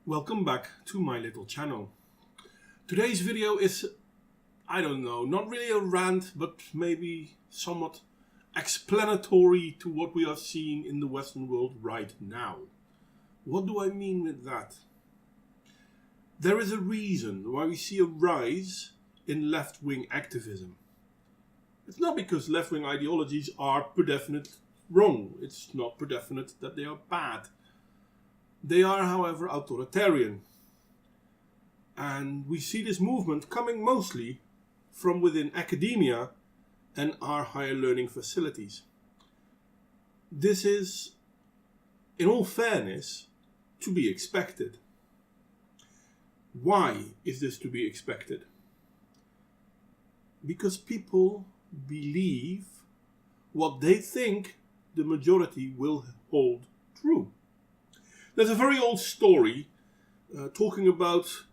Welcome back to my little channel. Today's video is, not really a rant, but maybe somewhat explanatory to what we are seeing in the Western world right now. What do I mean with that? There is a reason why we see a rise in left-wing activism. It's not because left-wing ideologies are per definite wrong. It's not per definite that they are bad. They are, however, authoritarian. And we see this movement coming mostly from within academia and our higher learning facilities. This is, in all fairness, to be expected. Why is this to be expected? Because people believe what they think the majority will hold true. There's a very old story talking about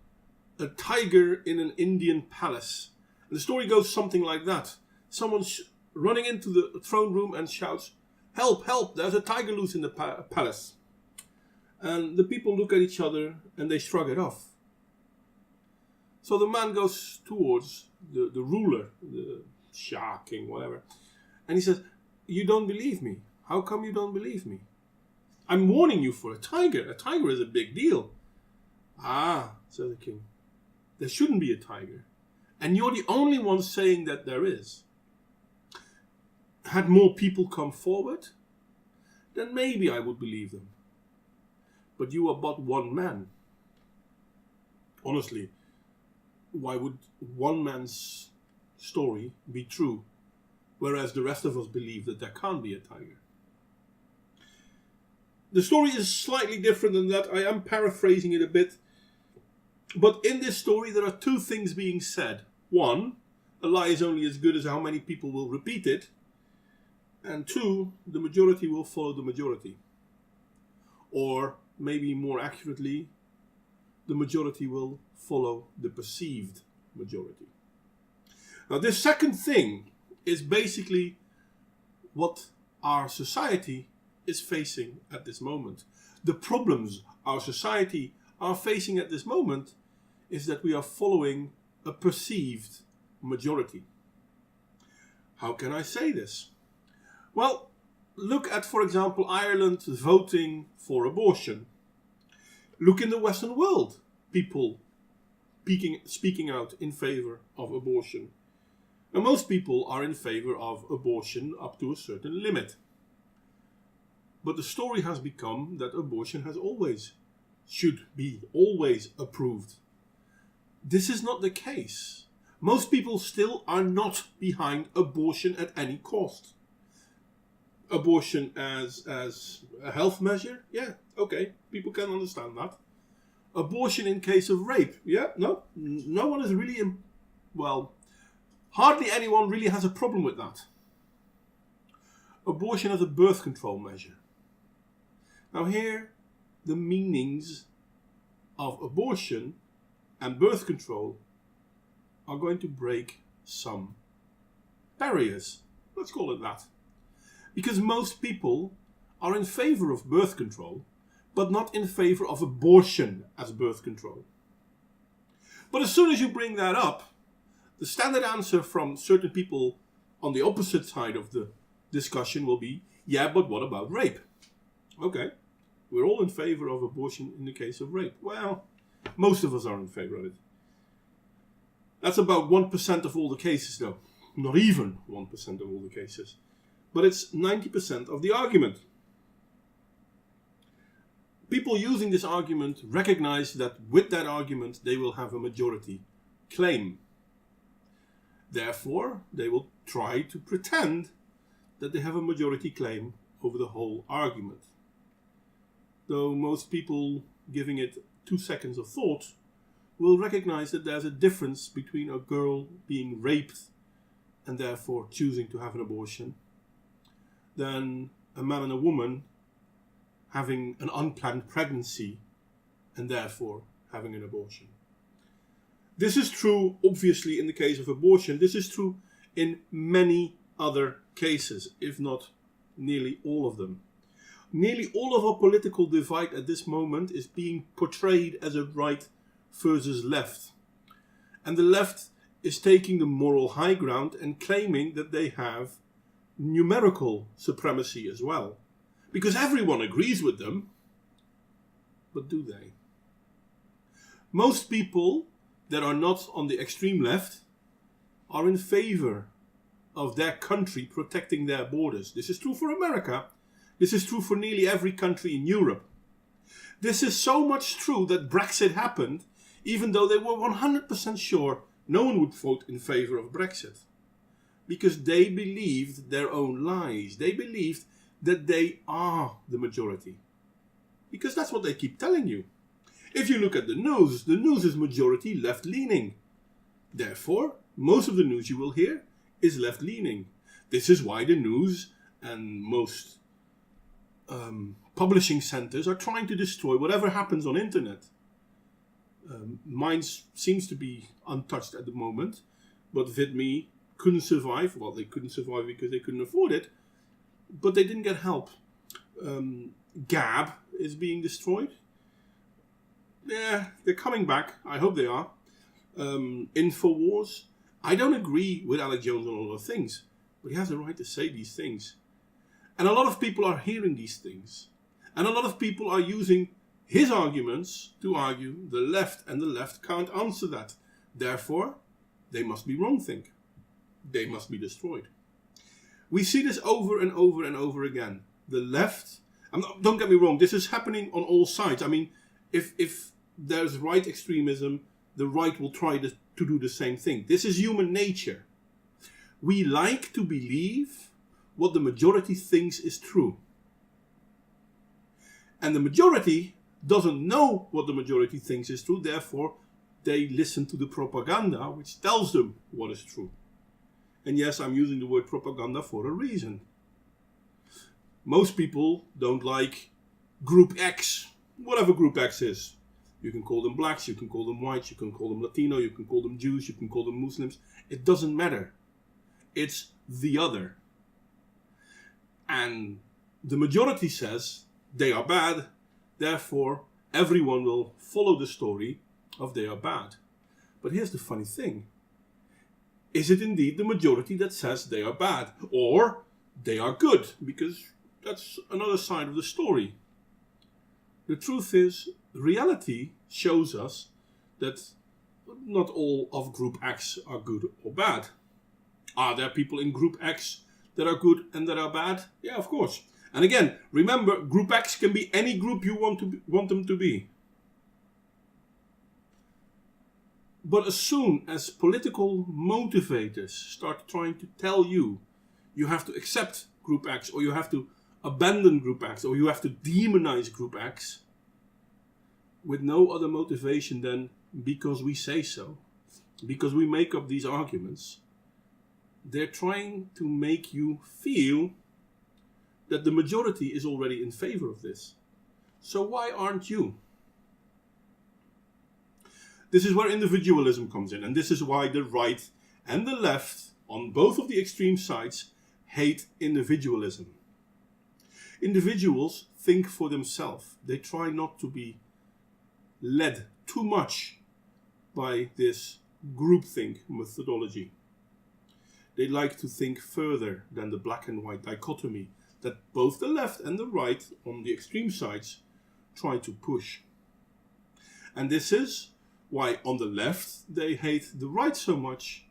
a tiger in an Indian palace. And the story goes something like that. Someone's running into the throne room and shouts, "Help, help, there's a tiger loose in the palace." And the people look at each other and they shrug it off. So the man goes towards the ruler, the Shah, king, whatever. And he says, "You don't believe me. How come you don't believe me? I'm warning you for a tiger. A tiger is a big deal." "Ah," said the king, "there shouldn't be a tiger. And you're the only one saying that there is. Had more people come forward, then maybe I would believe them. But you are but one man. Honestly, why would one man's story be true, whereas the rest of us believe that there can't be a tiger?" The story is slightly different than that. I am paraphrasing it a bit. But in this story, there are two things being said. One, a lie is only as good as how many people will repeat it. And two, the majority will follow the majority. Or, maybe more accurately, the majority will follow the perceived majority. Now, this second thing is basically what our society is facing at this moment. The problems our society are facing at this moment is that we are following a perceived majority. How can I say this? Well, look at, for example, Ireland voting for abortion. Look in the Western world, people speaking out in favor of abortion. And most people are in favor of abortion up to a certain limit. But the story has become that abortion should be always approved. This is not the case. Most people still are not behind abortion at any cost. Abortion as a health measure? Yeah, okay, people can understand that. Abortion in case of rape? Yeah, no one is really, hardly anyone really has a problem with that. Abortion as a birth control measure. Now here, the meanings of abortion and birth control are going to break some barriers. Let's call it that. Because most people are in favor of birth control, but not in favor of abortion as birth control. But as soon as you bring that up, the standard answer from certain people on the opposite side of the discussion will be, "Yeah, but what about rape?" Okay. We're all in favor of abortion in the case of rape. Well, most of us are in favor of it. That's about 1% of all the cases, though. Not even 1% of all the cases. But it's 90% of the argument. People using this argument recognize that with that argument they will have a majority claim. Therefore, they will try to pretend that they have a majority claim over the whole argument. Though most people giving it 2 seconds of thought will recognize that there's a difference between a girl being raped and therefore choosing to have an abortion than a man and a woman having an unplanned pregnancy and therefore having an abortion. This is true, obviously, in the case of abortion. This is true in many other cases, if not nearly all of them. Nearly all of our political divide at this moment is being portrayed as a right versus left. And the left is taking the moral high ground and claiming that they have numerical supremacy as well. Because everyone agrees with them. But do they? Most people that are not on the extreme left are in favor of their country protecting their borders. This is true for America. This is true for nearly every country in Europe. This is so much true that Brexit happened, even though they were 100% sure no one would vote in favor of Brexit. Because they believed their own lies. They believed that they are the majority. Because that's what they keep telling you. If you look at the news is majority left-leaning. Therefore, most of the news you will hear is left-leaning. This is why the news and most publishing centers are trying to destroy whatever happens on internet. Mine seems to be untouched at the moment, but VidMe couldn't survive. Well, they couldn't survive because they couldn't afford it, but they didn't get help. Gab is being destroyed. Yeah, they're coming back. I hope they are. Infowars. I don't agree with Alex Jones on a lot of things, but he has the right to say these things. And a lot of people are hearing these things. And a lot of people are using his arguments to argue the left, and the left can't answer that. Therefore, they must be wrongthink. They must be destroyed. We see this over and over and over again. The left, don't get me wrong, this is happening on all sides. I mean, if there's right extremism, the right will try to do the same thing. This is human nature. We like to believe what the majority thinks is true. And the majority doesn't know what the majority thinks is true, therefore they listen to the propaganda which tells them what is true. And yes, I'm using the word propaganda for a reason. Most people don't like Group X, whatever Group X is. You can call them blacks, you can call them whites, you can call them Latino, you can call them Jews, you can call them Muslims. It doesn't matter. It's the other. And the majority says they are bad, therefore everyone will follow the story of they are bad. But here's the funny thing. Is it indeed the majority that says they are bad? Or they are good? Because that's another side of the story. The truth is, reality shows us that not all of Group X are good or bad. Are there people in Group X that are good and that are bad? Yeah, of course. And again, remember, Group X can be any group you want them to be. But as soon as political motivators start trying to tell you, you have to accept Group X, or you have to abandon Group X, or you have to demonize Group X, with no other motivation than because we say so, because we make up these arguments, they're trying to make you feel that the majority is already in favor of this. So why aren't you? This is where individualism comes in, and this is why the right and the left, on both of the extreme sides, hate individualism. Individuals think for themselves. They try not to be led too much by this groupthink methodology. They like to think further than the black and white dichotomy that both the left and the right on the extreme sides try to push. And this is why on the left they hate the right so much,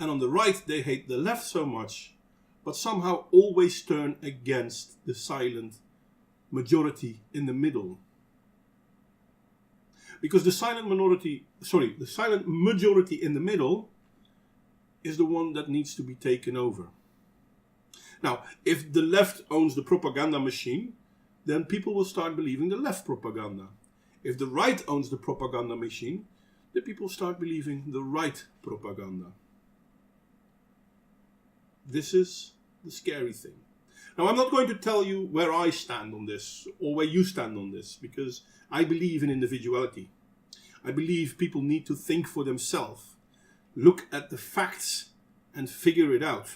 and on the right they hate the left so much, but somehow always turn against the silent majority in the middle. Because the silent majority in the middle is the one that needs to be taken over. Now, if the left owns the propaganda machine, then people will start believing the left propaganda. If the right owns the propaganda machine, then people start believing the right propaganda. This is the scary thing. Now, I'm not going to tell you where I stand on this, or where you stand on this, because I believe in individuality. I believe people need to think for themselves, look at the facts, and figure it out.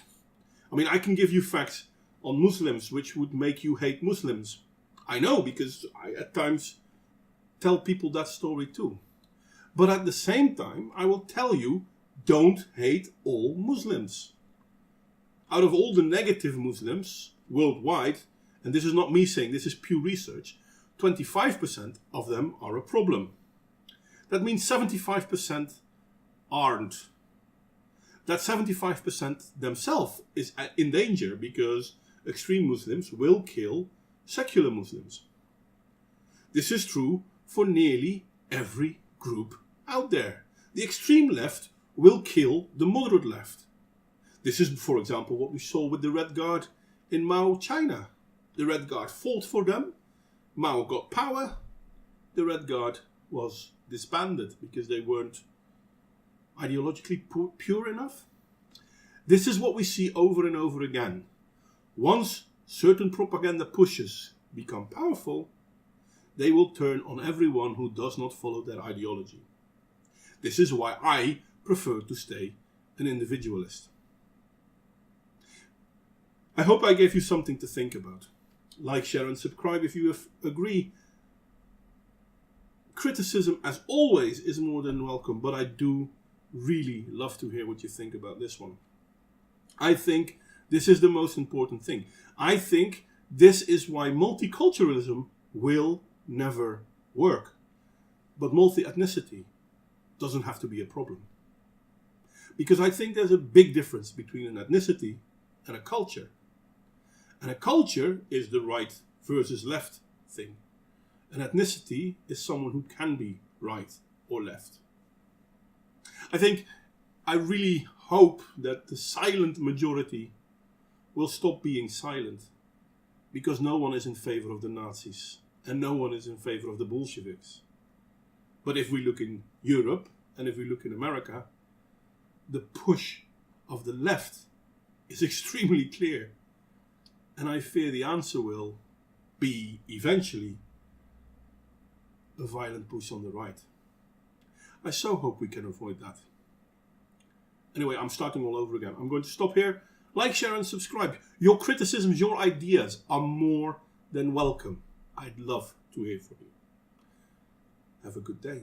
I mean, I can give you facts on Muslims which would make you hate Muslims. I know, because I at times tell people that story too. But at the same time, I will tell you, don't hate all Muslims. Out of all the negative Muslims worldwide, and this is not me saying, this is Pew Research, 25% of them are a problem. That means 75% aren't. That 75% themselves is in danger because extreme Muslims will kill secular Muslims. This is true for nearly every group out there. The extreme left will kill the moderate left. This is, for example, what we saw with the Red Guard in Mao, China. The Red Guard fought for them. Mao got power. The Red Guard was disbanded because they weren't ideologically pure enough. This is what we see over and over again. Once certain propaganda pushes become powerful, they will turn on everyone who does not follow their ideology. This is why I prefer to stay an individualist. I hope I gave you something to think about. Like, share and subscribe if you agree. Criticism, as always, is more than welcome, but I do really love to hear what you think about this one. I think this is the most important thing. I think this is why multiculturalism will never work. But multi-ethnicity doesn't have to be a problem. Because I think there's a big difference between an ethnicity and a culture. And a culture is the right versus left thing. An ethnicity is someone who can be right or left. I really hope that the silent majority will stop being silent, because no one is in favor of the Nazis and no one is in favor of the Bolsheviks. But if we look in Europe and if we look in America, the push of the left is extremely clear. And I fear the answer will be eventually a violent push on the right. I so hope we can avoid that. Anyway, I'm starting all over again. I'm going to stop here. Like, share and subscribe. Your criticisms, your ideas are more than welcome. I'd love to hear from you. Have a good day.